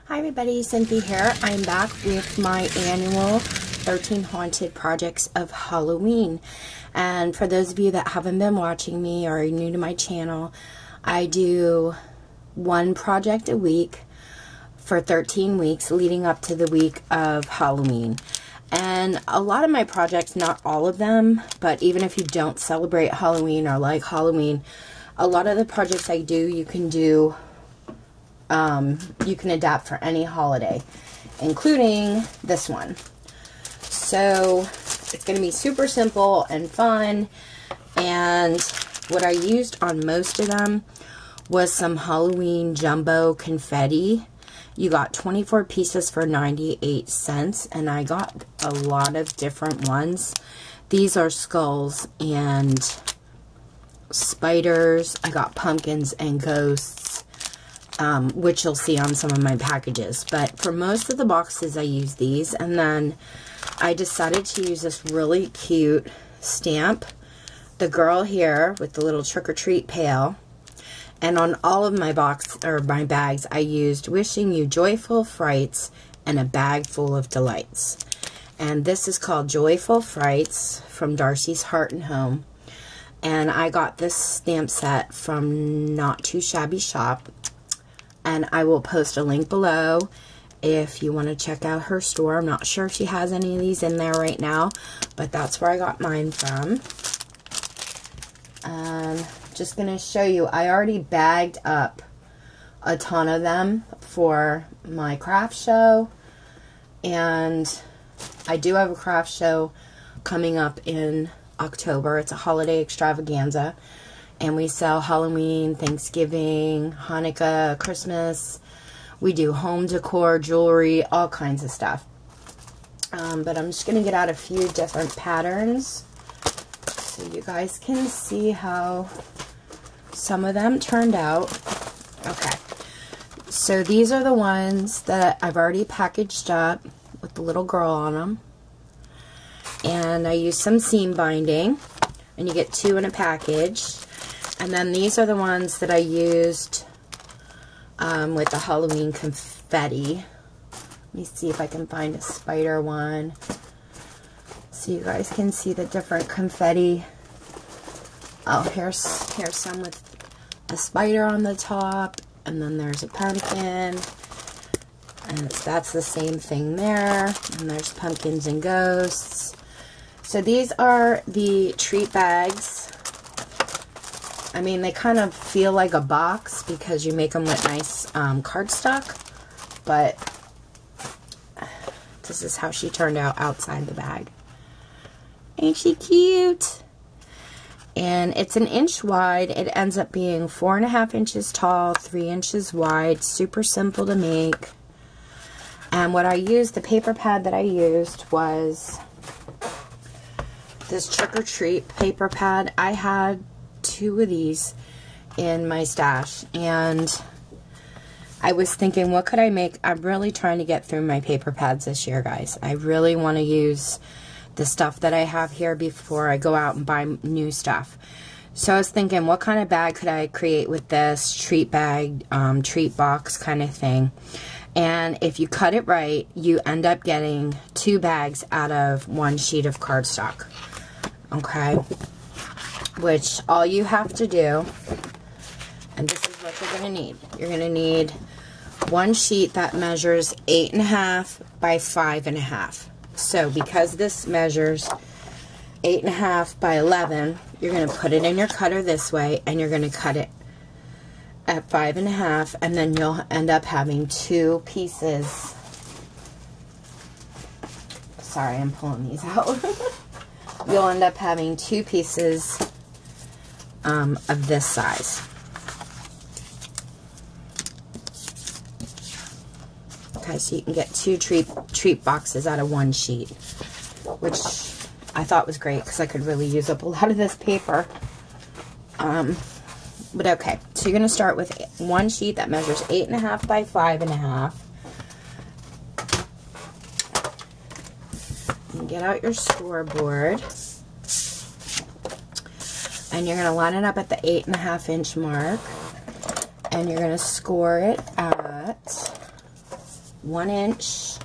Hi everybody, Cynthia here. I'm back with my annual 13 Haunted Projects of Halloween. And for those of you that haven't been watching me or are new to my channel, I do one project a week for 13 weeks leading up to the week of Halloween. And a lot of my projects, not all of them, but even if you don't celebrate Halloween or like Halloween, a lot of the projects I do, you can do you can adapt for any holiday, including this one. So it's going to be super simple and fun, and what I used on most of them was some Halloween jumbo confetti. You got 24 pieces for 98 cents, and I got a lot of different ones. These are skulls and spiders. I got pumpkins and ghosts, which you'll see on some of my packages. But for most of the boxes, I use these. And then I decided to use this really cute stamp. The girl here with the little trick-or-treat pail. And on all of my my bags, I used wishing you joyful frights and a bag full of delights. And this is called Joyful Frights from Darcy's Heart and Home. And I got this stamp set from Not Too Shabby Shop. And I will post a link below if you want to check out her store. I'm not sure if she has any of these in there right now, but that's where I got mine from. Just going to show you, I already bagged up a ton of them for my craft show. And I do have a craft show coming up in October. It's a holiday extravaganza. And we sell Halloween, Thanksgiving, Hanukkah, Christmas. We do home decor, jewelry, all kinds of stuff. But I'm just going to get out a few different patterns so you guys can see how some of them turned out. Okay. So these are the ones that I've already packaged up with the little girl on them. And I used some seam binding. And you get 2 in a package. And then these are the ones that I used with the Halloween confetti. Let me see if I can find a spider one, so you guys can see the different confetti. Oh, here's some with a spider on the top, and then there's a pumpkin, and that's the same thing there. And there's pumpkins and ghosts. So these are the treat bags. I mean, they kind of feel like a box because you make them with nice cardstock, but this is how she turned out outside the bag. Ain't she cute? And it's 1 inch wide. It ends up being 4.5 inches tall, 3 inches wide. Super simple to make. And what I used, the paper pad that I used was this Trick or Treat paper pad. I had 2 of these in my stash, and I was thinking, what could I make? I'm really trying to get through my paper pads this year, guys. I really want to use the stuff that I have here before I go out and buy new stuff. So I was thinking, what kind of bag could I create with this treat bag, treat box kind of thing? And if you cut it right, you end up getting 2 bags out of 1 sheet of cardstock. Okay? Which all you have to do, and this is what you're going to need. You're going to need 1 sheet that measures 8.5 by 5.5. So because this measures 8.5 by 11, you're going to put it in your cutter this way, and you're going to cut it at 5.5, and then you'll end up having 2 pieces. Sorry, I'm pulling these out. You'll end up having 2 pieces of this size. Okay, so you can get 2 treat boxes out of 1 sheet, which I thought was great because I could really use up a lot of this paper. But okay, so you're going to start with 1 sheet that measures 8.5 by 5.5. And get out your scoreboard. And you're going to line it up at the 8.5 inch mark. And you're going to score it at 1 inch,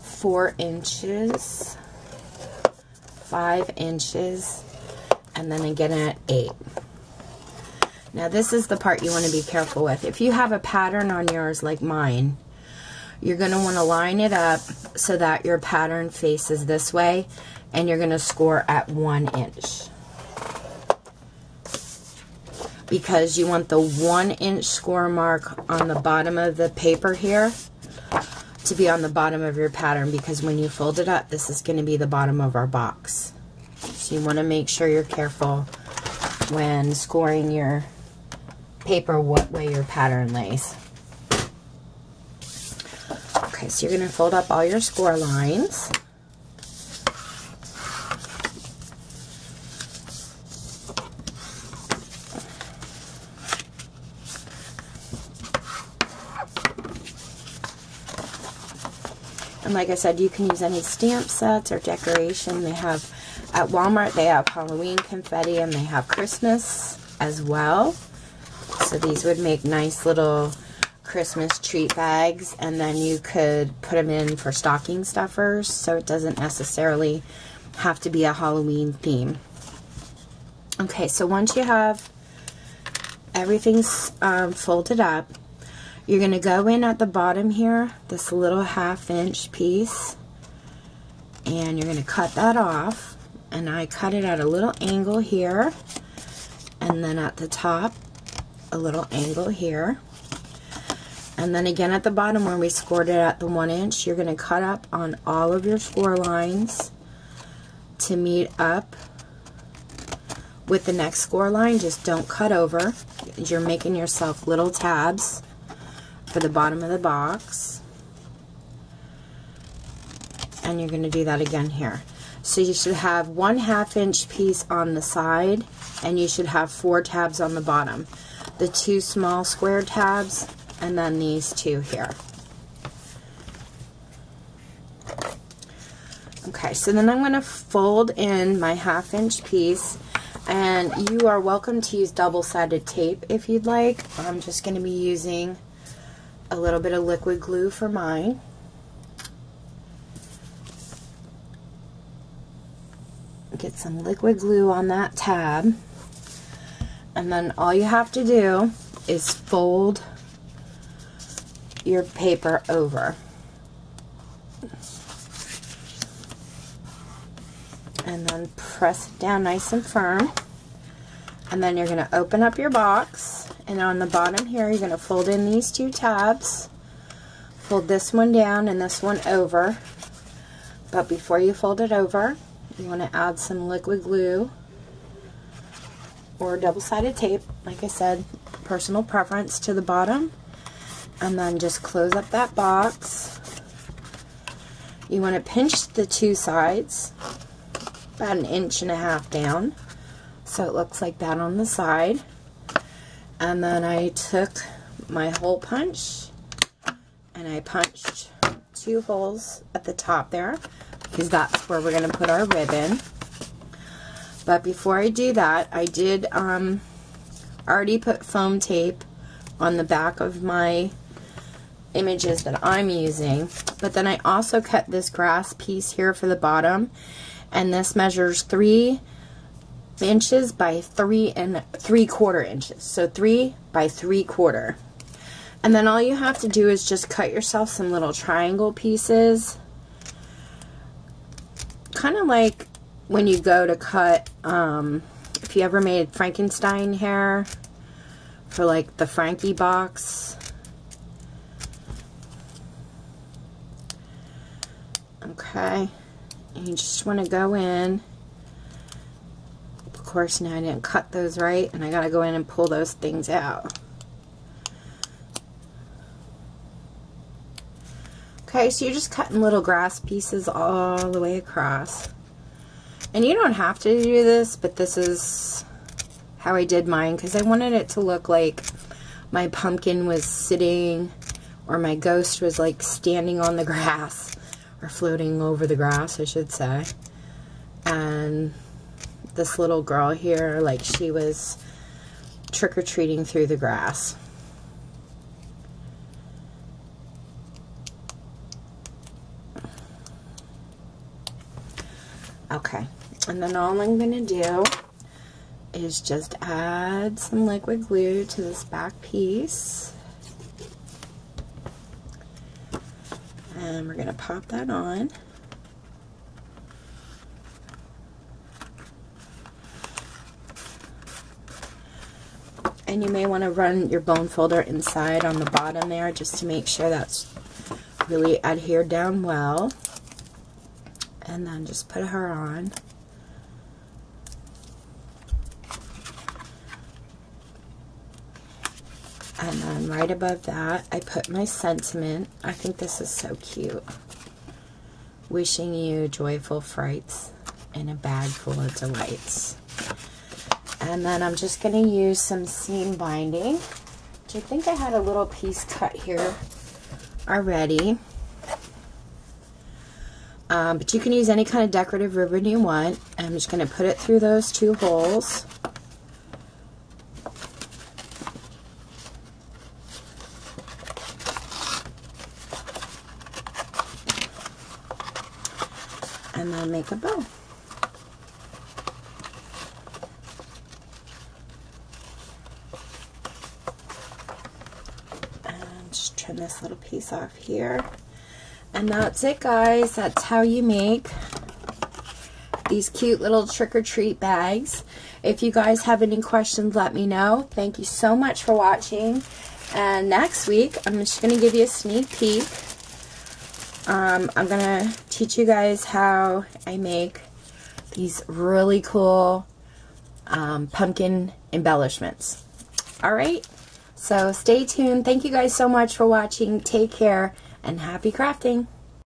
4 inches, 5 inches, and then again at 8. Now this is the part you want to be careful with. If you have a pattern on yours like mine, you're going to want to line it up so that your pattern faces this way, and you're going to score at 1 inch. Because you want the 1 inch score mark on the bottom of the paper here to be on the bottom of your pattern, because when you fold it up, this is going to be the bottom of our box. So you want to make sure you're careful when scoring your paper what way your pattern lays. Okay, so you're going to fold up all your score lines. And like I said, you can use any stamp sets or decoration. They have, at Walmart, they have Halloween confetti, and they have Christmas as well. So these would make nice little Christmas treat bags, and then you could put them in for stocking stuffers, so it doesn't necessarily have to be a Halloween theme. Okay, so once you have everything's folded up, you're going to go in at the bottom here, this little 1/2 inch piece, and you're going to cut that off. And I cut it at a little angle here, and then at the top, a little angle here. And then again at the bottom where we scored it at the 1 inch, you're going to cut up on all of your score lines to meet up with the next score line. Just don't cut over. You're making yourself little tabs for the bottom of the box, and you're going to do that again here. So you should have 1/2 inch piece on the side, and you should have 4 tabs on the bottom. The 2 small square tabs, and then these 2 here. Okay, so then I'm going to fold in my 1/2 inch piece, and you are welcome to use double-sided tape if you'd like. I'm just going to be using a little bit of liquid glue for mine. Get some liquid glue on that tab, and then all you have to do is fold your paper over. And then press it down nice and firm. And then you're going to open up your box, and on the bottom here you're going to fold in these 2 tabs. Fold this one down and this one over. But before you fold it over, you want to add some liquid glue or double-sided tape, like I said, personal preference, to the bottom. And then just close up that box. You want to pinch the 2 sides about 1.5 inches down, so it looks like that on the side. And then I took my hole punch and I punched 2 holes at the top there, because that's where we're going to put our ribbon. But before I do that, I did already put foam tape on the back of my images that I'm using. But then I also cut this grass piece here for the bottom, and this measures 3 inches by 3 3/4 inches. So 3 by 3/4. And then all you have to do is just cut yourself some little triangle pieces. Kind of like when you go to cut, if you ever made Frankenstein hair for like the Frankie box. Okay. And you just want to go in. Of course, now I didn't cut those right, and I got to go in and pull those things out. Okay, so you're just cutting little grass pieces all the way across. And you don't have to do this, but this is how I did mine, because I wanted it to look like my pumpkin was sitting, or my ghost was like standing on the grass, or floating over the grass, I should say. And this little girl here, like she was trick-or-treating through the grass. And then all I'm going to do is just add some liquid glue to this back piece. And we're going to pop that on. And you may want to run your bone folder inside on the bottom there just to make sure that's really adhered down well. And then just put her on. And then right above that, I put my sentiment. I think this is so cute. Wishing you joyful frights in a bag full of delights. And then I'm just going to use some seam binding, which I think I had a little piece cut here already. But you can use any kind of decorative ribbon you want. I'm just going to put it through those 2 holes. And then make a bow. And just trim this little piece off here. And that's it, guys. That's how you make these cute little trick-or-treat bags. If you guys have any questions, let me know. Thank you so much for watching. And next week, I'm just going to give you a sneak peek. I'm going to teach you guys how I make these really cool pumpkin embellishments. Alright, so stay tuned. Thank you guys so much for watching. Take care and happy crafting.